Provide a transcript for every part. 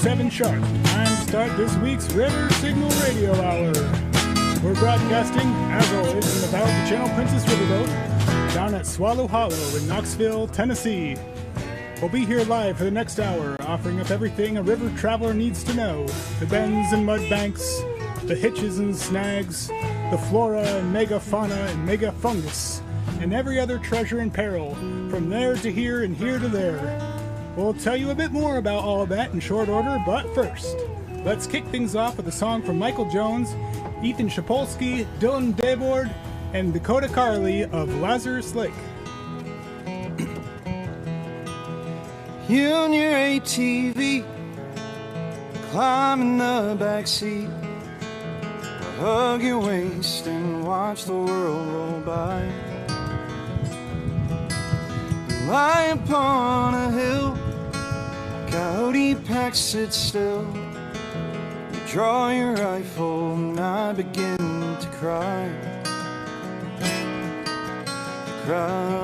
7 sharp. Time to start this week's River Signal Radio Hour. We're broadcasting, as always, from the bow of the Channel Princess Riverboat down at Swallow Hollow in Knoxville, Tennessee. We'll be here live for the next hour, offering up everything a river traveler needs to know. The bends and mud banks, the hitches and snags, the flora and megafauna and megafungus, and every other treasure and peril, from there to here and here to there. We'll tell you a bit more about all of that in short order, but first, let's kick things off with a song from Michael Jones, Ethan Shapolsky, Dylan Debord, and Dakota Carley of Lazarus Lake. You and your ATV, climb in the backseat, hug your waist and watch the world roll by. Lie upon a hill, coyote pack sit still. You draw your rifle and I begin to cry. Cry.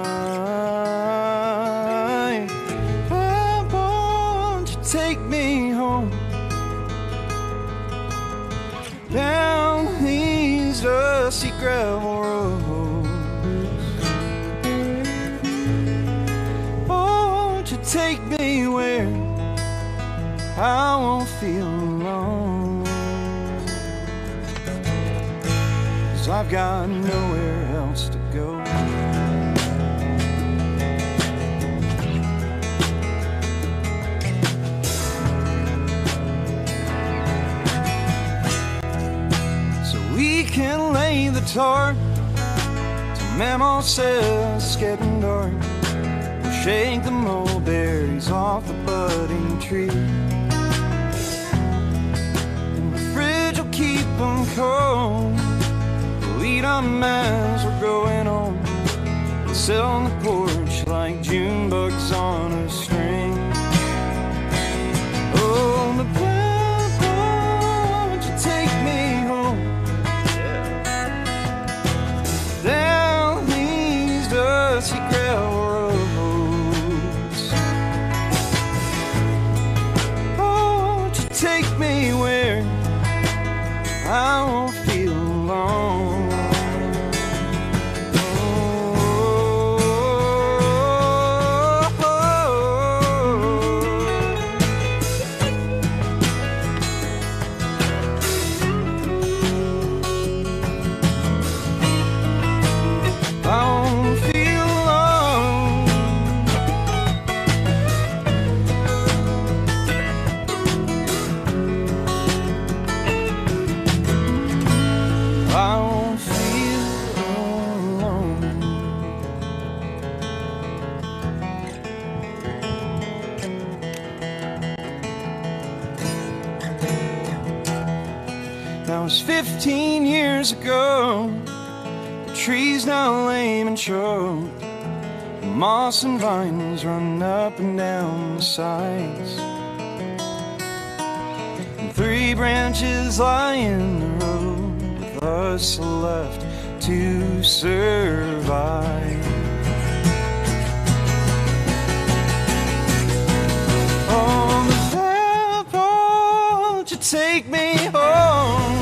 Why won't you take me home? Down these dusty gravel roads. Won't you take me where I won't feel alone? 'Cause I've got nowhere else to go. We can lay the tarp till Mama says it's getting dark. We'll shake the mulberries off the budding tree, and the fridge will keep them cold. We'll eat them as we're going on. We'll sit on the porch like June bugs on a string. Oh, but won't you take me home? Down these dusty gravel roads. Won't you take me where I won't feel alone? That was 15 years ago. The trees now lame and choked. The moss and vines run up and down the sides. And 3 branches lie in the road with us left to survive. On the flat, won't you take me home?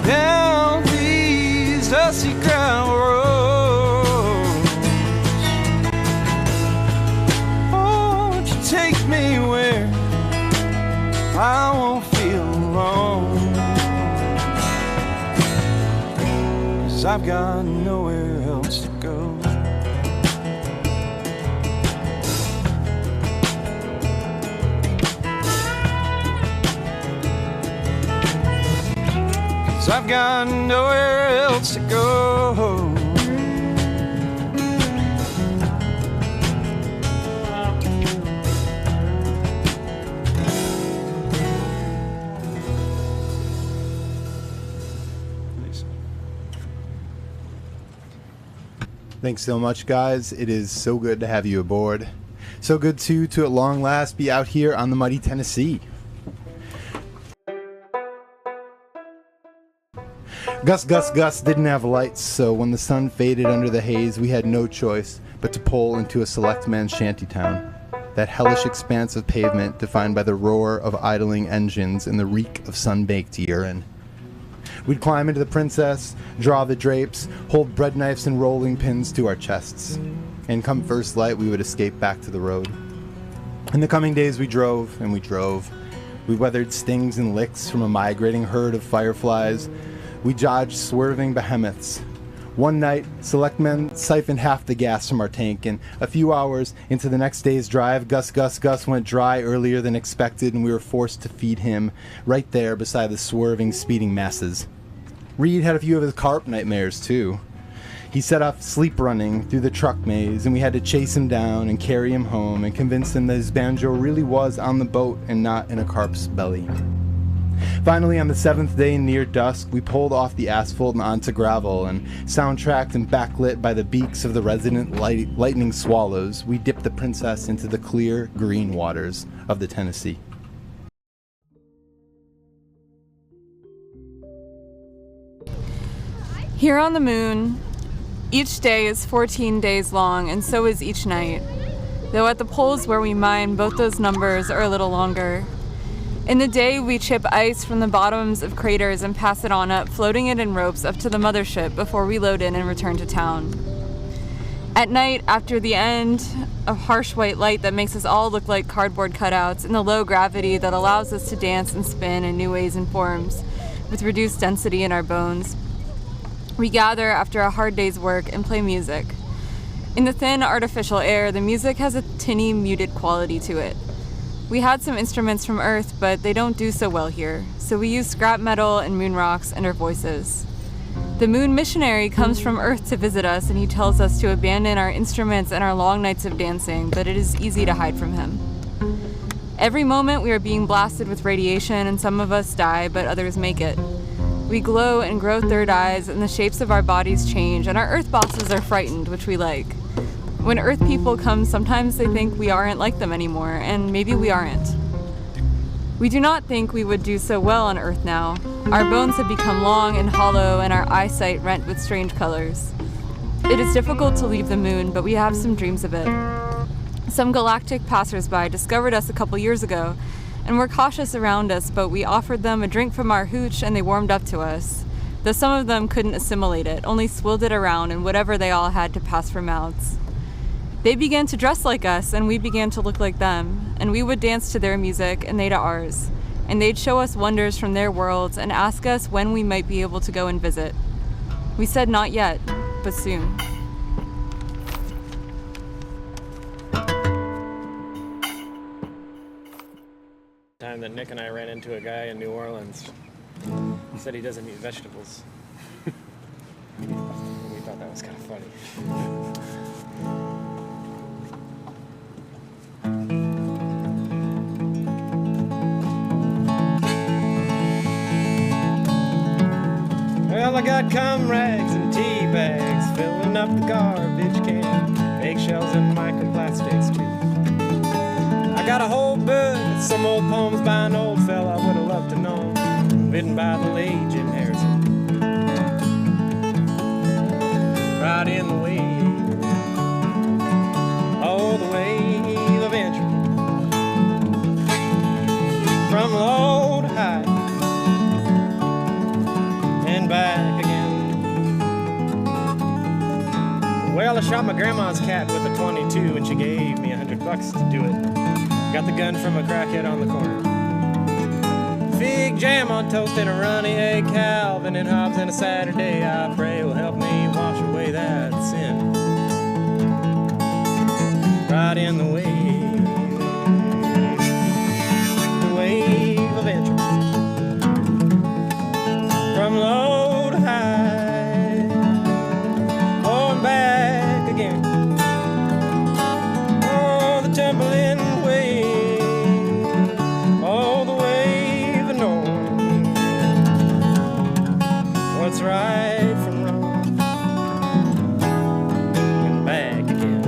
Down these dusty gravel roads. Won't you take me where I won't feel alone? 'Cause I've got nowhere else to go. I've got nowhere else to go. Thanks so much, guys. It is so good to have you aboard. So good, too, to at long last be out here on the mighty Tennessee. Gus didn't have lights, so when the sun faded under the haze, we had no choice but to pull into a select man's shantytown. that hellish expanse of pavement defined by the roar of idling engines and the reek of sun-baked urine. We'd climb into the Princess, draw the drapes, hold bread knives and rolling pins to our chests, and come first light we would escape back to the road. In the coming days we drove, and we drove. We weathered stings and licks from a migrating herd of fireflies. We dodged swerving behemoths. One night, select men siphoned half the gas from our tank, and a few hours into the next day's drive, Gus went dry earlier than expected, and we were forced to feed him right there beside the swerving, speeding masses. Reed had a few of his carp nightmares, too. He set off sleep running through the truck maze, and we had to chase him down and carry him home and convince him that his banjo really was on the boat and not in a carp's belly. Finally, on the 7th day near dusk, we pulled off the asphalt and onto gravel, and soundtracked and backlit by the beaks of the resident lightning swallows, we dipped the Princess into the clear, green waters of the Tennessee. Here on the moon, each day is 14 days long, and so is each night. Though at the poles where we mine, both those numbers are a little longer. In the day, we chip ice from the bottoms of craters and pass it on up, floating it in ropes up to the mothership before we load in and return to town. At night, after the end of harsh white light that makes us all look like cardboard cutouts, and the low gravity that allows us to dance and spin in new ways and forms, with reduced density in our bones, we gather after a hard day's work and play music. In the thin, artificial air, the music has a tinny, muted quality to it. We had some instruments from Earth, but they don't do so well here, so we use scrap metal and moon rocks and our voices. The moon missionary comes from Earth to visit us, and he tells us to abandon our instruments and our long nights of dancing, but it is easy to hide from him. Every moment we are being blasted with radiation, and some of us die, but others make it. We glow and grow third eyes, and the shapes of our bodies change, and our Earth bosses are frightened, which we like. When Earth people come, sometimes they think we aren't like them anymore, and maybe we aren't. We do not think we would do so well on Earth now. Our bones have become long and hollow, and our eyesight rent with strange colors. It is difficult to leave the moon, but we have some dreams of it. Some galactic passersby discovered us a couple years ago, and were cautious around us, but we offered them a drink from our hooch, and they warmed up to us. Though some of them couldn't assimilate it, only swilled it around in whatever they all had to pass for mouths. They began to dress like us, and we began to look like them, and we would dance to their music, and they to ours, and they'd show us wonders from their worlds and ask us when we might be able to go and visit. We said not yet, but soon. Time that Nick and I ran into a guy in New Orleans. He said he doesn't eat vegetables. We thought that was kind of funny. Well, I got cum rags and tea bags filling up the garbage can, eggshells and microplastics too. I got a whole book with some old poems by an old fella I would have loved to know, written by the late Jim Harrison. Right in the wave, oh, the wave of entry, from low to high and back again. Well, I shot my grandma's cat with a .22 and she gave me $100 to do it. Got the gun from a crackhead on the corner. Fig jam on toast and a runny egg, Calvin and Hobbes and a Saturday I pray will help me wash away that sin. Right in the wave of interest, from low to high, oh, and back again. Oh, the tumbling wave, oh, the wave of knowing what's right from wrong, and back again.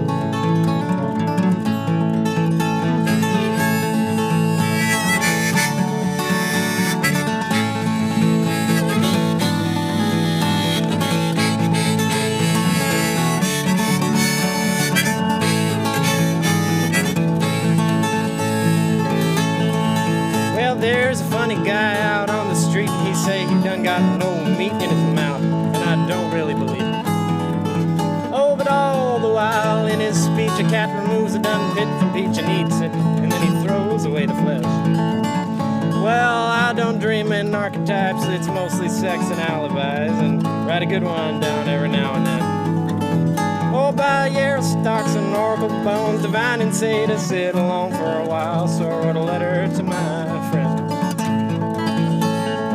Well, there's a funny guy out on the street, and he say he done got no meat in his mouth, and I don't really believe it. Oh, but all the while in his speech, a cat removes a done bit from peach and eats it, and then he throws away the flesh. Well, I don't dream in archetypes, it's mostly sex and alibis, and write a good one down every now and then. Oh, by yarrow stalks and oracle bones, divine and say to sit alone for a while, so I wrote a letter to my friend.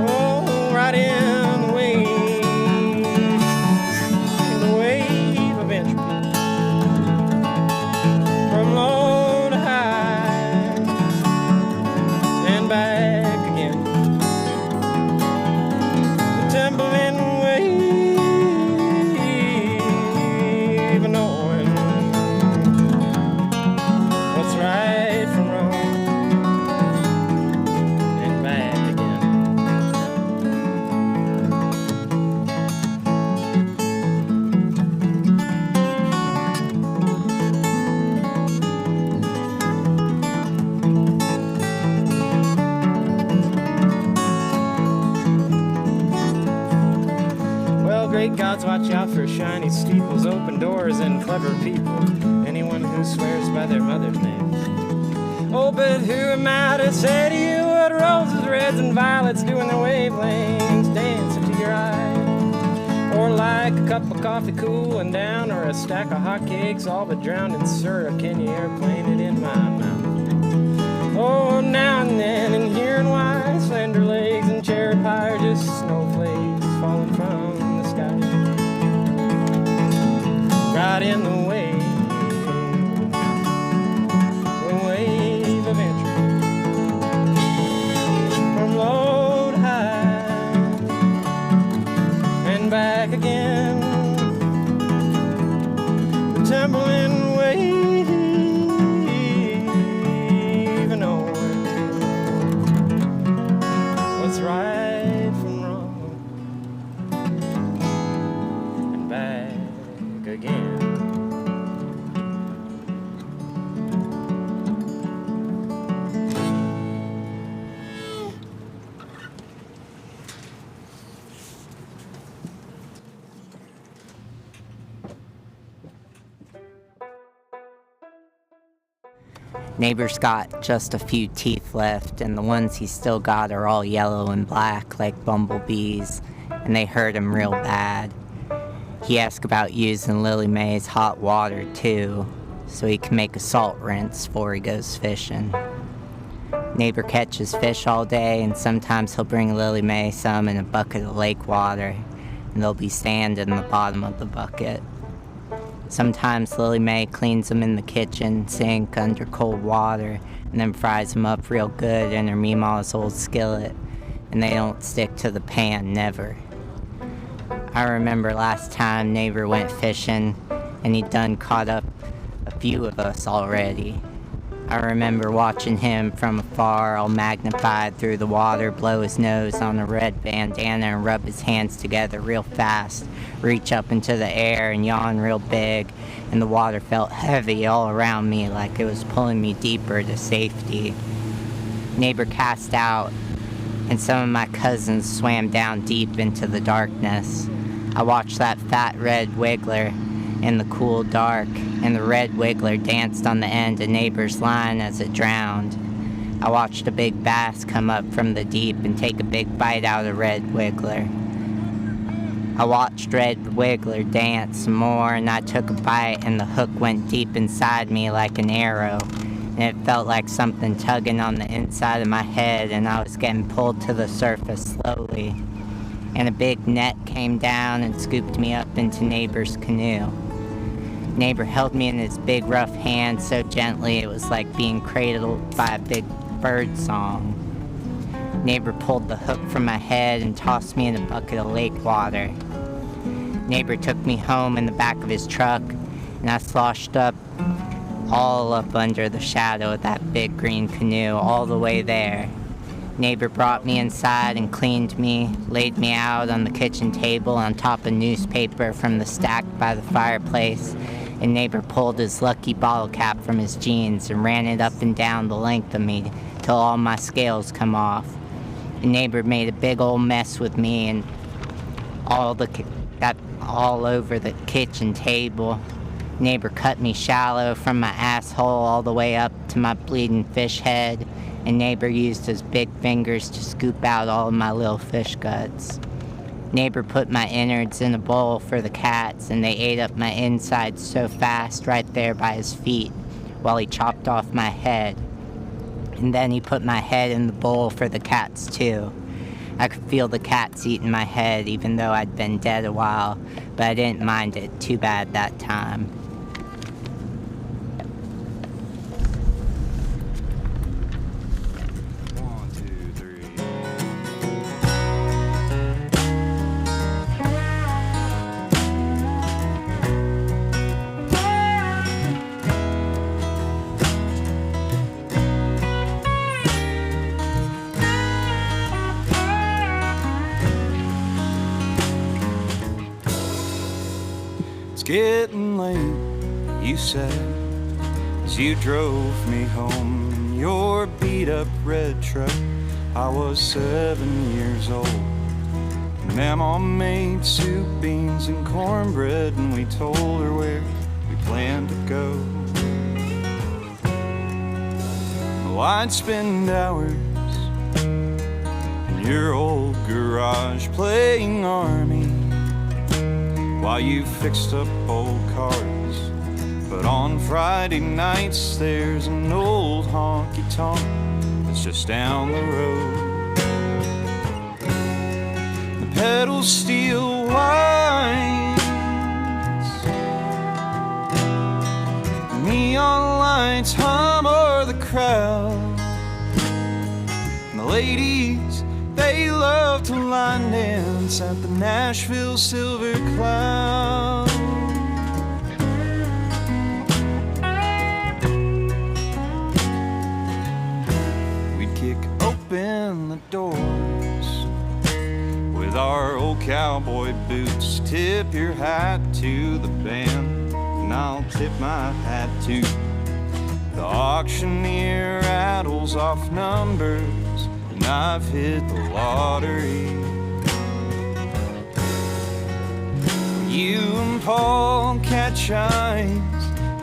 Oh, right in the wave of entropy, from low to high, and back again. The tumbling wave of knowing what's right from wrong, and back again. Well, great gods, watch out for shiny steeples, open doors, and clever people. Anyone who swears by their mother's name. Oh, but who am I to say to you what roses, reds, and violets do in their wavelengths dance into your eye? Or like a cup of coffee cooling down, or a stack of hotcakes all but drowned in syrup, can you airplane it in my mouth? Oh, now and then, and here and why, slender legs and cherry pie are just snowflakes falling from the sky. Right in the wave of entropy, from low to high, and back again. The tumbling wave of knowing what's right from wrong, and back again. Neighbor's got just a few teeth left, and the ones he's still got are all yellow and black like bumblebees, and they hurt him real bad. He asked about using Lily Mae's hot water too, so he can make a salt rinse before he goes fishing. Neighbor catches fish all day, and sometimes he'll bring Lily Mae some in a bucket of lake water, and there'll be sand in the bottom of the bucket. Sometimes Lily Mae cleans them in the kitchen sink under cold water, and then fries them up real good in her Meemaw's old skillet, and they don't stick to the pan, never. I remember last time neighbor went fishing, and he'd done caught up a few of us already. I remember watching him from afar, all magnified through the water, blow his nose on a red bandana and rub his hands together real fast, reach up into the air and yawn real big, and the water felt heavy all around me like it was pulling me deeper to safety. Neighbor cast out, and some of my cousins swam down deep into the darkness. I watched that fat red wiggler in the cool dark, and the red wiggler danced on the end of neighbor's line as it drowned. I watched a big bass come up from the deep and take a big bite out of red wiggler. I watched red wiggler dance some more, and I took a bite, and the hook went deep inside me like an arrow, and it felt like something tugging on the inside of my head, and I was getting pulled to the surface slowly. And a big net came down and scooped me up into neighbor's canoe. Neighbor held me in his big rough hand so gently it was like being cradled by a big bird song. Neighbor pulled the hook from my head and tossed me in a bucket of lake water. Neighbor took me home in the back of his truck, and I sloshed up all up under the shadow of that big green canoe all the way there. Neighbor brought me inside and cleaned me, laid me out on the kitchen table on top of newspaper from the stack by the fireplace, and neighbor pulled his lucky bottle cap from his jeans and ran it up and down the length of me till all my scales come off. The neighbor made a big old mess with me and got all over the kitchen table. Neighbor cut me shallow from my asshole all the way up to my bleeding fish head, and neighbor used his big fingers to scoop out all of my little fish guts. Neighbor put my innards in a bowl for the cats, and they ate up my insides so fast right there by his feet while he chopped off my head. And then he put my head in the bowl for the cats too. I could feel the cats eating my head even though I'd been dead a while, but I didn't mind it too bad that time. Getting late, you said, as you drove me home in your beat-up red truck. I was 7 years old. Mama made soup, beans, and cornbread, and we told her where we planned to go. Oh, I'd spend hours in your old garage playing Army while you fixed up old cars. But on Friday nights there's an old honky-tonk that's just down the road. The pedals steel whites, neon lights hum o'er the crowd, and the ladies, they love to line dance at the Nashville Silver Cloud. We'd kick open the doors with our old cowboy boots, tip your hat to the band, and I'll tip my hat to the auctioneer. Rattles off numbers, I've hit the lottery. You and Paul catch eyes,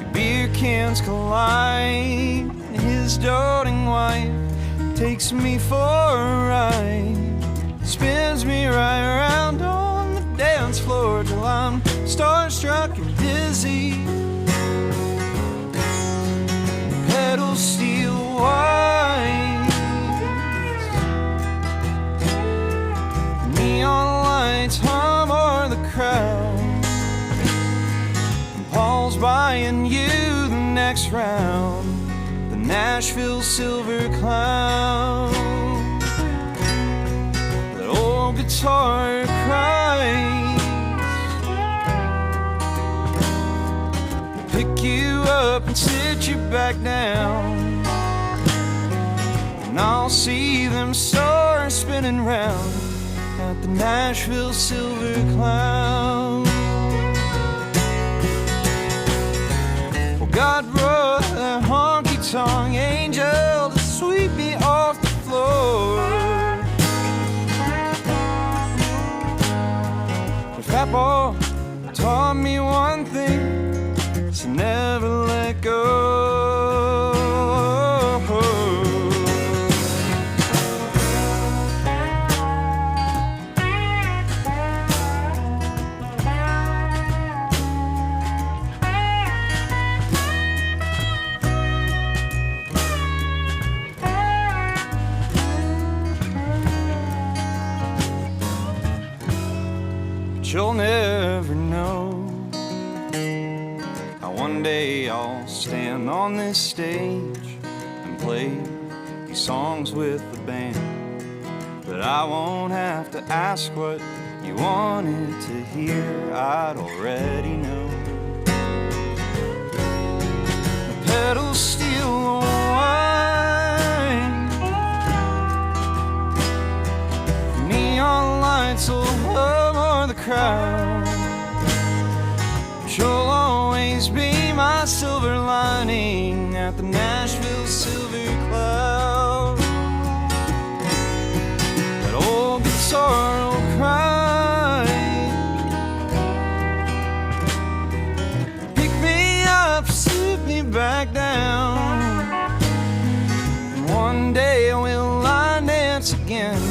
your beer cans collide. His doting wife takes me for a ride, spins me right around on the dance floor till I'm starstruck and dizzy. Pedals steel white, neon lights hum o'er the crowd, and Paul's buying you the next round, the Nashville Silver Cloud. That old guitar cries, pick you up and sit you back down, and I'll see them stars spinning round at the Nashville Silver Cloud. Well, God brought that honky-tonk angel to sweep me off the floor. But Papa taught me one thing, so never let go. You'll never know how one day I'll stand on this stage and play these songs with the band, but I won't have to ask what you wanted to hear, I'd already know. The pedals steel white, neon lights will hum o'er the crowd. You'll always be my silver lining at the Nashville Silver Cloud. again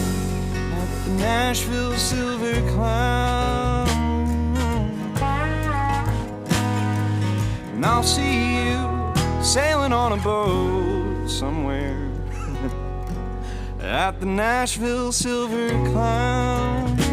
at the Nashville Silver Clown. And I'll see you sailing on a boat somewhere at the Nashville Silver Clown.